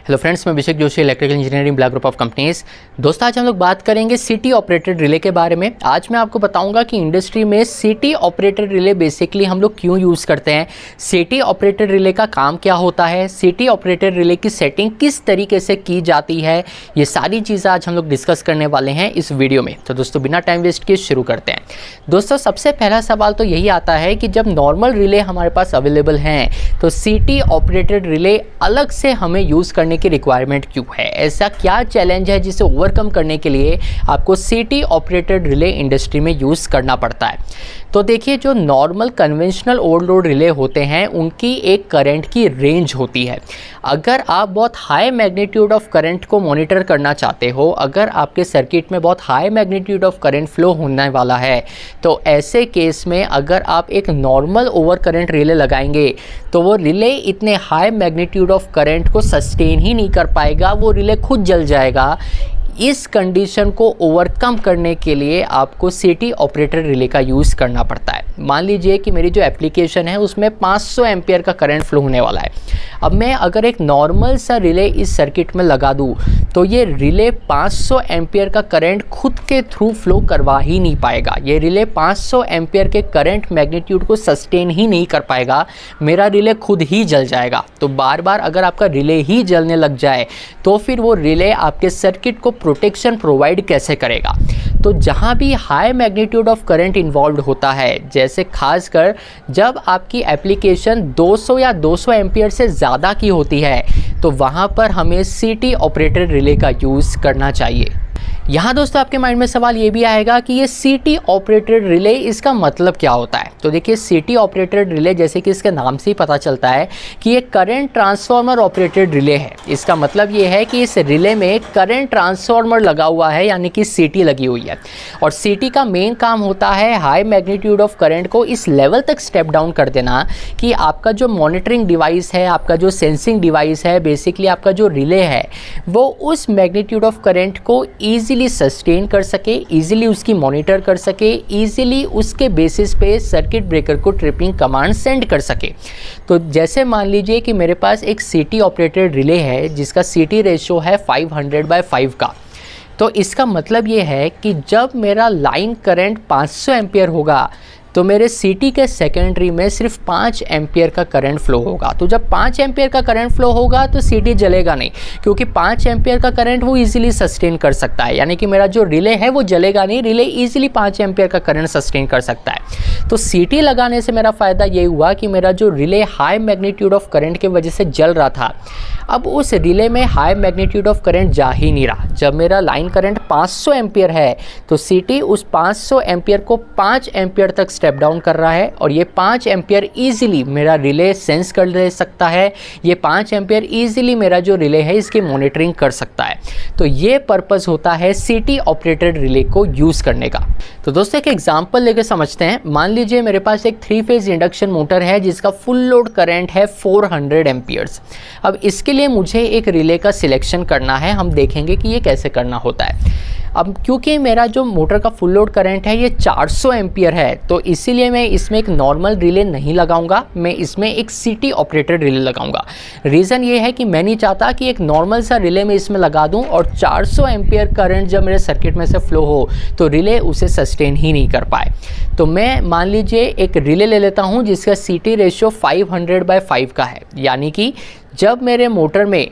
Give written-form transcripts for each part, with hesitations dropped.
Hello friends, मैं Abhishek Joshi, electrical engineering black group of companies. दोस्तों, आज हम लोग बात करेंगे सिटी ऑपरेटेड रिले के बारे में। आज मैं आपको बताऊंगा कि इंडस्ट्री में सिटी ऑपरेटेड रिले बेसिकली हम लोग क्यों यूज़ करते हैं, सिटी ऑपरेटेड रिले का काम क्या होता है, सिटी ऑपरेटेड रिले की सेटिंग किस तरीके से की जाती है, ये सारी चीज़ें आज हम लोग डिस्कस करने वाले हैं इस वीडियो में। तो दोस्तों, बिना टाइम वेस्ट किए शुरू करते हैं। दोस्तों, सबसे पहला सवाल तो यही आता है कि जब नॉर्मल रिले हमारे पास अवेलेबल हैं तो सिटी ऑपरेटेड रिले अलग से हमें यूज़ करने की रिक्वायरमेंट क्यों है? ऐसा क्या चैलेंज है जिसे ओवरकम करने के लिए आपको सिटी ऑपरेटेड रिले इंडस्ट्री में यूज़ करना पड़ता है? तो देखिए, जो नॉर्मल कन्वेंशनल ओवरलोड रिले होते हैं उनकी एक करंट की रेंज होती है। अगर आप बहुत हाई मैग्नीट्यूड ऑफ करंट को मॉनिटर करना चाहते हो, अगर आपके सर्किट में बहुत high magnitude of current flow होने वाला है, तो ऐसे केस में अगर आप एक नॉर्मल ओवर करंट रिले लगाएंगे तो वो रिले इतने हाई मैग्नीट्यूड ऑफ करंट को सस्टेन ही नहीं कर पाएगा, वो रिले खुद जल जाएगा। इस कंडीशन को ओवरकम करने के लिए आपको सिटी ऑपरेटेड रिले का यूज़ करना पड़ता है। मान लीजिए कि मेरी जो एप्लीकेशन है उसमें 500 एम्पियर का करंट फ्लो होने वाला है। अब मैं अगर एक नॉर्मल सा रिले इस सर्किट में लगा दूं तो ये रिले 500 एम्पियर का करंट खुद के थ्रू फ्लो करवा ही नहीं पाएगा। ये रिले 500 एम्पियर के करंट मैग्नीट्यूड को सस्टेन ही नहीं कर पाएगा, मेरा रिले खुद ही जल जाएगा। तो बार बार अगर आपका रिले ही जलने लग जाए तो फिर वो रिले आपके सर्किट को प्रोटेक्शन प्रोवाइड कैसे करेगा? तो जहाँ भी high magnitude of current involve होता है, जैसे खासकर जब आपकी एप्लीकेशन 200 या 200 एम्पियर से ज़्यादा की होती है, तो वहाँ पर हमें सिटी ऑपरेटेड रिले का यूज़ करना चाहिए। यहाँ दोस्तों, आपके माइंड में सवाल ये भी आएगा कि ये सिटी ऑपरेटेड रिले, इसका मतलब क्या होता है? तो देखिए, सिटी ऑपरेटेड रिले जैसे कि इसके नाम से ही पता चलता है कि ये करंट ट्रांसफार्मर ऑपरेटेड रिले है। इसका मतलब ये है कि इस रिले में करंट ट्रांसफार्मर लगा हुआ है, यानी कि सिटी लगी हुई है। और सिटी का मेन काम होता है हाई मैग्नीट्यूड ऑफ करंट को इस लेवल तक स्टेप डाउन कर देना कि आपका जो मॉनिटरिंग डिवाइस है, आपका जो सेंसिंग डिवाइस है, बेसिकली आपका जो रिले है, वो उस मैग्नीट्यूड ऑफ करंट को ईजिली सस्टेन कर सके, इजीली उसकी मॉनिटर कर सके, इजीली उसके बेसिस पे सर्किट ब्रेकर को ट्रिपिंग कमांड सेंड कर सके। तो जैसे मान लीजिए कि मेरे पास एक सिटी ऑपरेटेड रिले है जिसका सिटी रेशियो है 500/5 का। तो इसका मतलब ये है कि जब मेरा लाइन करंट 500 एम्पियर होगा तो मेरे सिटी के सेकेंडरी में सिर्फ 5 एम्पियर का करंट फ्लो होगा। तो जब 5 एम्पियर का करंट फ्लो होगा तो सिटी जलेगा नहीं, क्योंकि 5 एम्पियर का करंट वो इजीली सस्टेन कर सकता है। यानी कि मेरा जो रिले है वो जलेगा नहीं, रिले इजीली 5 एम्पियर का करंट सस्टेन कर सकता है। तो सिटी लगाने से मेरा फ़ायदा ये हुआ कि मेरा जो relay high magnitude of current की वजह से जल रहा था, अब उस रिले में हाई मैग्नीट्यूड ऑफ करंट जा ही नहीं रहा। जब मेरा लाइन करंट 500 एम्पियर है तो सिटी उस 500 एम्पियर को 5 एम्पियर तक स्टेप डाउन कर रहा है, और ये 5 एम्पियर ईजिली मेरा रिले सेंस कर ले सकता है। ये 5 एम्पियर ईजिली मेरा जो रिले है इसकी मॉनिटरिंग कर सकता है। तो ये पर्पस होता है सिटी ऑपरेटेड रिले को यूज़ करने का। तो दोस्तों, एक एग्जांपल लेके समझते हैं। मान लीजिए मेरे पास एक 3 फेज इंडक्शन मोटर है जिसका फुल लोड करंट है 400 एम्पियर्स। अब इसके लिए मुझे एक रिले का सिलेक्शन करना है। हम देखेंगे कि ये कैसे करना होता है। अब क्योंकि मेरा जो मोटर का फुल लोड करंट है ये 400 एम्पियर है, तो इसीलिए मैं इसमें एक नॉर्मल रिले नहीं लगाऊंगा, मैं इसमें एक सिटी ऑपरेटेड रिले लगाऊंगा। रीज़न ये है कि मैं नहीं चाहता कि एक नॉर्मल सा रिले में इसमें लगा दूं और 400 एम्पियर करंट जब मेरे सर्किट में से फ्लो हो तो रिले उसे सस्टेन ही नहीं कर पाए। तो मैं मान लीजिए एक रिले ले लेता हूँ जिसका सिटी रेशियो 500/5 का है, यानी कि जब मेरे मोटर में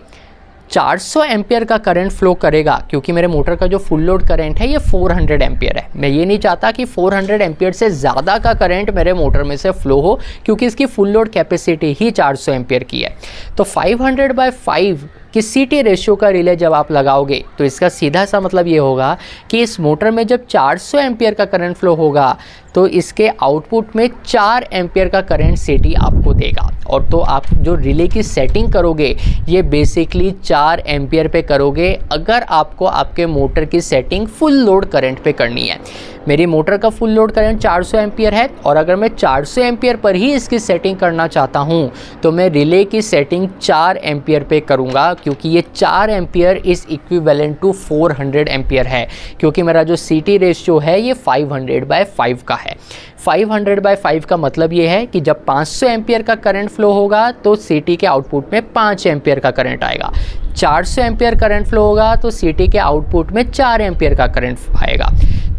400 एम्पियर का करंट फ्लो करेगा, क्योंकि मेरे मोटर का जो फुल लोड करंट है ये 400 एम्पियर है। मैं ये नहीं चाहता कि 400 एम्पियर से ज़्यादा का करंट मेरे मोटर में से फ्लो हो, क्योंकि इसकी फुल लोड कैपेसिटी ही 400 एम्पियर की है। तो 500/5 कि सिटी रेशियो का रिले जब आप लगाओगे तो इसका सीधा सा मतलब ये होगा कि इस मोटर में जब 400 एम्पियर का करंट फ्लो होगा तो इसके आउटपुट में 4 एम्पियर का करंट सिटी आपको देगा। और तो आप जो रिले की सेटिंग करोगे ये बेसिकली 4 एम्पियर पे करोगे, अगर आपको आपके मोटर की सेटिंग फुल लोड करंट पे करनी है। मेरी मोटर का फुल लोड करंट 400 एम्पियर है और अगर मैं 400 एम्पियर पर ही इसकी सेटिंग करना चाहता हूँ तो मैं रिले की सेटिंग 4 एम्पियर पे करूँगा, क्योंकि ये 4 ampere is equivalent to 400 ampere है, क्योंकि मेरा जो CT रेशियो है ये 500/5 का है। 500/5 का मतलब ये है कि जब 500 एम्पियर का करंट फ्लो होगा तो CT के आउटपुट में 5 एम्पियर का करंट आएगा। 400 एम्पियर करंट फ्लो होगा तो CT के आउटपुट में 4 एम्पियर का करंट आएगा।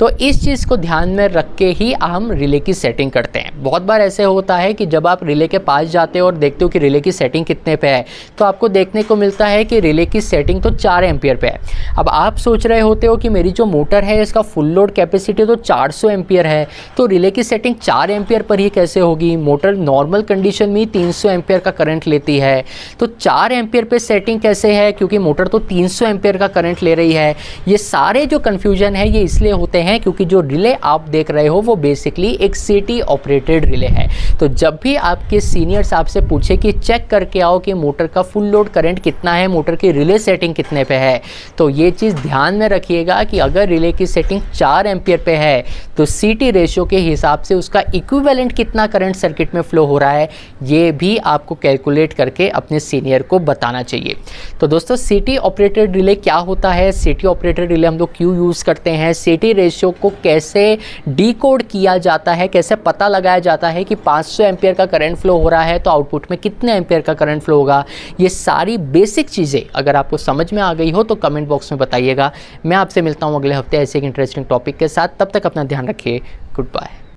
तो इस चीज़ को ध्यान में रख के ही हम रिले की सेटिंग करते हैं। बहुत बार ऐसे होता है कि जब आप रिले के पास जाते हो और देखते हो कि रिले की सेटिंग कितने पे है, तो आपको देखने को मिलता है कि रिले की सेटिंग तो 4 एम्पियर पे है। अब आप सोच रहे होते हो कि मेरी जो मोटर है इसका फुल लोड कैपेसिटी तो 400 एम्पियर है, तो रिले की सेटिंग 4 एम्पियर पर ही कैसे होगी? मोटर नॉर्मल कंडीशन में 300 एम्पियर का करंट लेती है, तो 4 एम्पियर पे सेटिंग कैसे है? क्योंकि मोटर तो 300 एम्पियर का करंट ले रही है। ये सारे जो कन्फ्यूजन है ये इसलिए होते हैं क्योंकि जो रिले आप देख रहे हो वो बेसिकली एक CT ऑपरेटेड रिले है। तो जब भी आपके सीनियर्स आपसे पूछे कि चेक करके आओ कि मोटर का फुल लोड करंट कितना है, मोटर की रिले सेटिंग कितने पे है, तो ये चीज़ ध्यान में रखिएगा कि अगर रिले की सेटिंग 4 एम्पियर पे है तो CT रेशियो के हिसाब से उसका इक्विवेलेंट कितना करंट सर्किट में फ्लो हो रहा है ये भी आपको कैलकुलेट करके अपने सीनियर को बताना चाहिए। तो दोस्तों CT ऑपरेटेड रिले क्या होता है, CT ऑपरेटेड रिले हम लोग क्यों यूज़ करते हैं, CT रेशियो को कैसे डिकोड किया जाता है, कैसे पता लगाया जाता है कि 500 एम्पियर का करंट फ्लो हो रहा है तो आउटपुट में कितने एम्पियर का करंट फ्लो होगा, ये सारी बेसिक चीज़ें अगर आपको समझ में आ गई हो तो कमेंट बॉक्स में बताइएगा। मैं आपसे मिलता हूँ अगले हफ्ते ऐसे एक इंटरेस्टिंग टॉपिक के साथ। तब तक अपना ध्यान रखिए। Good bye.